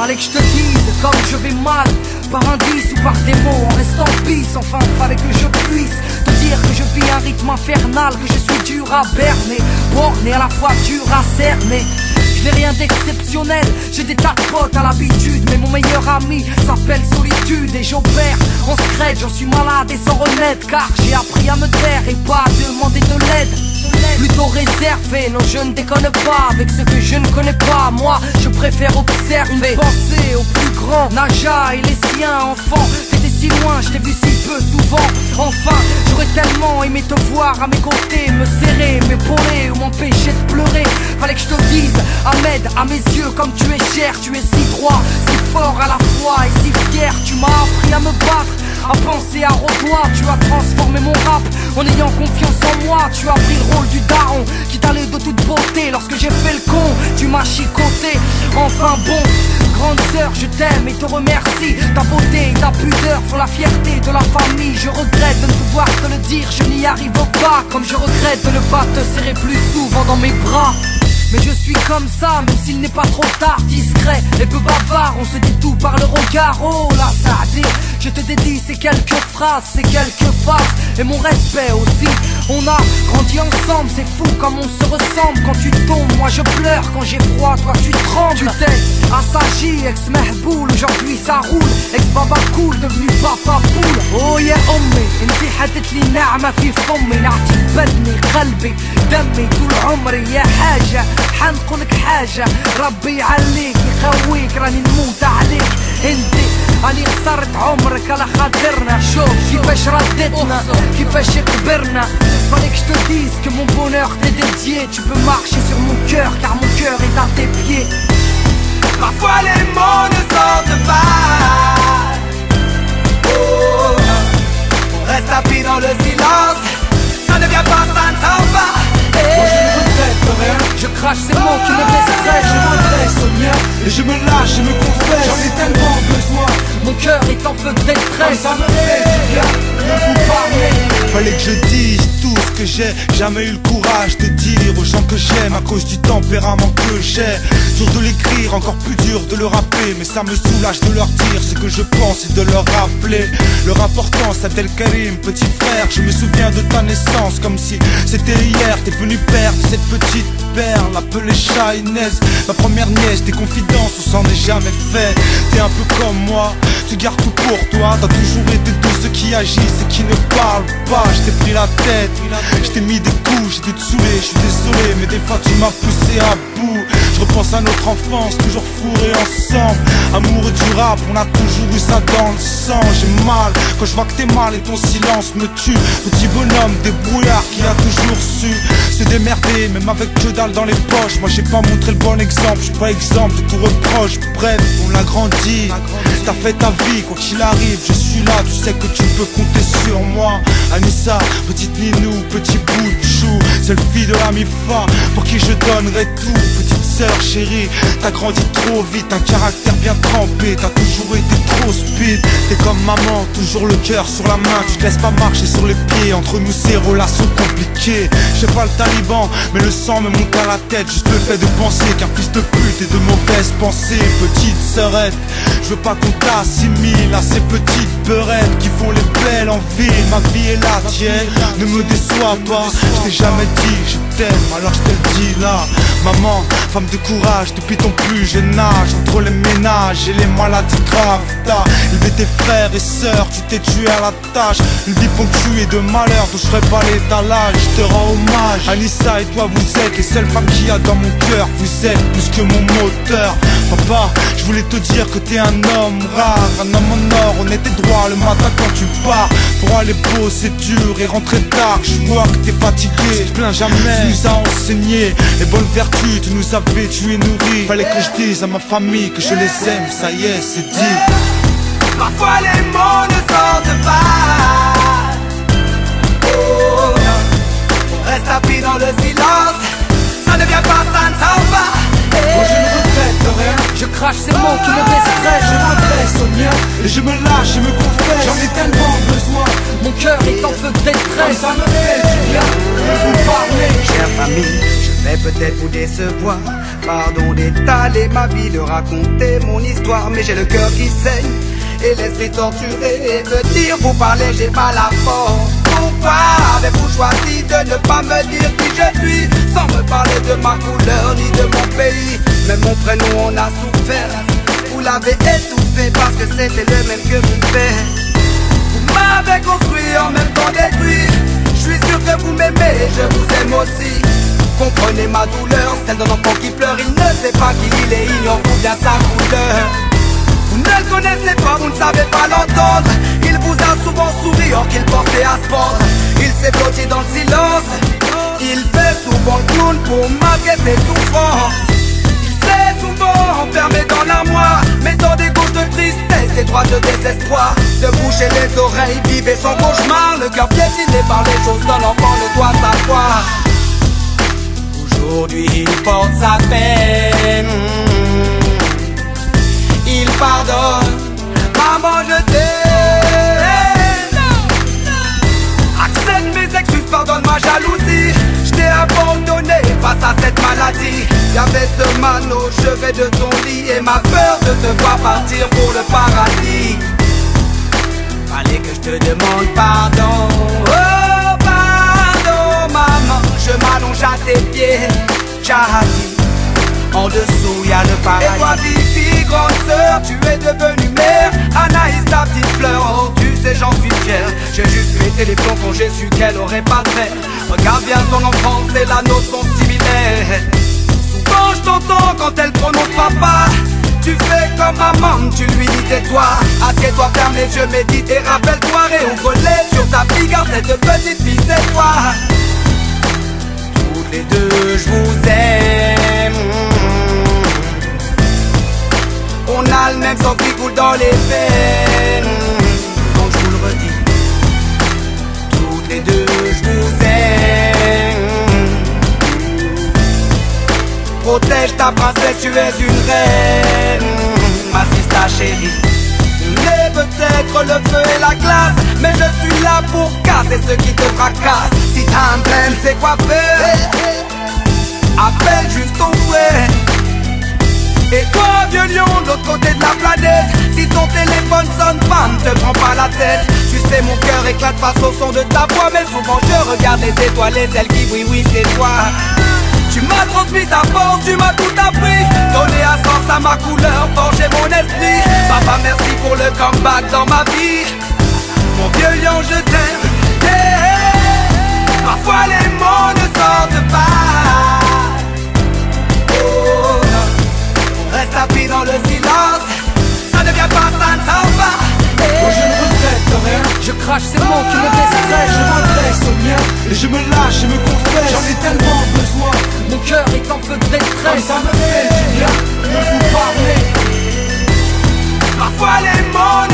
Fallait que je te dise comme je vais mal, par indice ou par des mots, en restant pisse. Enfin fallait que je puisse te dire que je vis un rythme infernal, que je suis dur à berner, borné à la fois dur à cerner. Je n'ai rien d'exceptionnel, j'ai des tas de potes à l'habitude, mais mon meilleur ami s'appelle solitude. Et j'opère en secret, j'en suis malade et sans renaître, car j'ai appris à me taire et pas à demander de l'aide. Plutôt réservé, non je ne déconne pas avec ce que je ne connais pas. Moi je préfère observer, une pensée au plus grand. Naja et les siens, enfant, t'étais si loin, je t'ai vu si peu souvent. Enfin, j'aurais tellement aimé te voir à mes côtés, me serrer, m'épauler ou m'empêcher de pleurer. Fallait que je te dise, Ahmed, à mes yeux comme tu es cher, tu es si droit, si fort à la fois et si fier. Tu m'as appris à me battre, à penser à redoigt. Tu as transformé mon rap en ayant confiance en moi. Tu as pris le rôle du daron qui t'allait de toute beauté. Lorsque j'ai fait le con, tu m'as chicoté. Enfin bon, grande sœur, je t'aime et te remercie. Ta beauté et ta pudeur font la fierté de la famille. Je regrette de ne pouvoir te le dire, je n'y arrive pas. Comme je regrette de ne pas te serrer plus souvent dans mes bras. Mais je suis comme ça, même s'il n'est pas trop tard. Discret et peu bavard, on se dit tout par le regard. Oh là, ça a dit, je te dédie ces quelques phrases, ces quelques faces et mon respect aussi. On a grandi ensemble, c'est fou comme on se ressemble. Quand tu tombes, moi je pleure, quand j'ai froid, toi tu trembles. Tu t'es assagi, ex-mehboul, aujourd'hui ça roule. Ex-baba cool, devenu papa poule. Oh yeah أمي انتي حدت لي نعمة في فمي، نعطيك بدني قلبي دمي طول عمري يا حاجة. حنقولك حاجة، ربي يعليك يخويك، راني نموت عليك انتي. راني خسرت عمرك على خاطرنا، شوف كيفاش ردتنا، كيفاش كبرنا. Fallait que je te dise que mon bonheur t'est dédié. Tu peux marcher sur mon cœur car mon cœur est à tes pieds. Parfois les mots ne sortent pas. Oh, on reste appris dans le silence. Ça ne vient pas, ça ne s'en va. Moi je ne regrette rien, Je crache ces mots qui me déstressent. je m'adresse au mien et je me lâche, je me confesse. J'en ai tellement besoin, Mon cœur est en feu de comme détresse. ça me fait du bien de vous parler. Fallait que je dise tout ce que j'ai jamais eu le courage de dire aux gens que j'aime à cause du tempérament que j'ai. Dur de l'écrire, encore plus dur de le rappeler, mais ça me soulage de leur dire ce que je pense et de leur rappeler leur importance. Abdel Karim, petit frère, je me souviens de ta naissance comme si c'était hier. T'es venu perdre cette petite perle appelée Shahinez, ma première nièce. Des confidences, on s'en est jamais fait. T'es un peu comme moi, tu gardes tout pour toi. T'as toujours été de ceux qui agissent et qui ne parlent pas. Je t'ai pris la tête, je t'ai mis des coups, j'ai dû te saouler. Je suis désolé, mais des fois tu m'as poussé à bout. Je repense à notre enfance, toujours fourrés ensemble. Amoureux du rap, on a toujours eu ça dans le sang. J'ai mal quand je vois que t'es mal et ton silence me tue. Petit bonhomme débrouillard qui a toujours su se démerder, même avec que dalle dans les poches. Moi j'ai pas montré le bon exemple, je suis pas exemple de tout reproche. Bref, on a grandi, t'as fait ta vie, quoi qu'il arrive, je suis là, tu sais que tu peux compter sur moi. Anissa, petite Ninou, petit bout de chou, seule fille de la MIFA, pour qui je donnerai tout. Petite sœur chérie, t'as grandi trop vite, un caractère bien trempé, t'as toujours été trop speed. T'es comme maman, toujours le cœur sur la main, tu te laisses pas marcher sur les pieds. Entre nous c'est relations compliquées, je sais pas le taliban, mais le sang me monte à la tête. Juste le fait de penser qu'un fils de pute et de mauvaises pensées. Petite sœurette, je veux pas qu'on t'assimile à ces petites peurettes qui font les belles en ville. Ma vie est la tienne, ne me déçois pas. Je t'ai jamais dit que je t'aime, alors je te le dis là. Maman, femme de courage depuis ton plus jeune âge. Entre les ménages et les maladies graves, t'as élevé tes frères et sœurs, tu t'es tué à la tâche. Une vie ponctuée de malheur dont je ferai pas l'étalage. Je te rends hommage, Anissa et toi vous êtes les seules femmes qu'il y a dans mon cœur. Vous êtes plus que mon moteur. Papa, je voulais te dire que t'es un homme rare, un homme en or, on était droit le matin quand tu pars. Pour aller bosser dur et rentrer tard, je vois que t'es fatigué, tu te plains jamais. Tu nous as enseigné les bonnes vertus, tu nous as vêtus et nourris. Fallait que je dise à ma famille que je les aime, ça y est, c'est dit. Parfois les mots ne sortent pas. Oh, on reste appris dans le silence. Ça ne vient pas, ça ne s'en va. Moi je ne regrette rien, Je crache ces mots qui me déstressent. je m'adresse au mien et je me lâche, je me confesse. J'en ai tellement besoin, Mon cœur est en feu de comme détresse. ça me fait du bien de vous parler. Chère famille, je vais peut-être vous décevoir. Pardon d'étaler ma vie, de raconter mon histoire, mais j'ai le cœur qui saigne et l'esprit torturé. Venir vous parler, j'ai pas la force. Pourquoi avez-vous choisi de ne pas me dire qui je suis, sans me parler de ma couleur ni de mon pays? Même mon prénom on a souffert. Vous l'avez étouffé parce que c'était le même que mon père. Vous m'avez construit en même temps détruit. Je suis sûr que vous m'aimez, je vous aime aussi. Comprenez ma douleur, celle d'un enfant qui pleure. Il ne sait pas qui il est, ignore bien sa couleur. Vous ne le connaissez pas, vous ne savez pas l'entendre. Il vous a souvent souri or qu'il pensait à se pendre. Il s'est blotti dans le silence. Il fait souvent le clown pour masquer ses souffrances. Il s'est souvent enfermé dans l'armoire, mettant des gouttes de tristesse, des droits de désespoir. Se boucher les oreilles, vivre son cauchemar. Le cœur piétiné par les choses d'un enfant ne doit savoir. Aujourd'hui il porte sa peine. Il pardonne, maman je t'aime. Accepte mes excuses, pardonne ma jalousie. Je t'ai abandonné face à cette maladie. Y'avait ce mal au chevet de ton lit et ma peur de te voir partir pour le paradis. Fallait que je te demande pardon. Oh pardon maman, je m'allonge à tes pieds. Charity, en dessous y'a le paradis. Et toi Vivi, grande sœur, tu es devenue mère. Anaïs, ta petite fleur, oh tu sais j'en suis fier. J'ai juste pété les plombs quand j'ai su qu'elle aurait pas de frère. Regarde bien son enfance et la nôtre sont similaires. Souvent je t'entends quand elle prononce papa. Tu fais comme maman, tu lui dis tais-toi. Assieds-toi, ferme les yeux, médite et rappelle-toi. Réouvre les sur ta fille, car cette petite fille c'est toi. Toutes les deux je vous aime. On a le même sang qui coule dans les veines. Donc je vous le redis, toutes les deux je vous aime. Protège ta princesse, tu es une reine. Ma sista chérie, on est peut-être le feu et la glace, mais je suis là pour casser ce qui te fracasse. Si t'as un problème, c'est quoi faire? Appelle juste ton frère. Et toi, vieux lion, de l'autre côté de la planète, si ton téléphone sonne pas, ne te prends pas la tête. Tu sais, mon cœur éclate face au son de ta voix, mais souvent je regarde les étoiles, et celles qui brillent, oui, c'est toi. Tu m'as transmis ta force, tu m'as tout appris. Donné un sens à ma couleur, forgé mon esprit. Papa, merci pour le comeback dans ma vie. Mon vieux lion, je t'aime. Yeah. Parfois les mots ne sortent pas. Oh non, on reste appris dans le silence. Ça ne vient pas, ça ne s'en va. Moi je ne regrette rien. Je crache ces mots qui me déstressent. Je m'adresse au mien et je me lâche et me confesse. J'en ai tellement besoin. Mon cœur est en feu de Comme détresse. ça me fait du bien de vous parler. Parfois les mots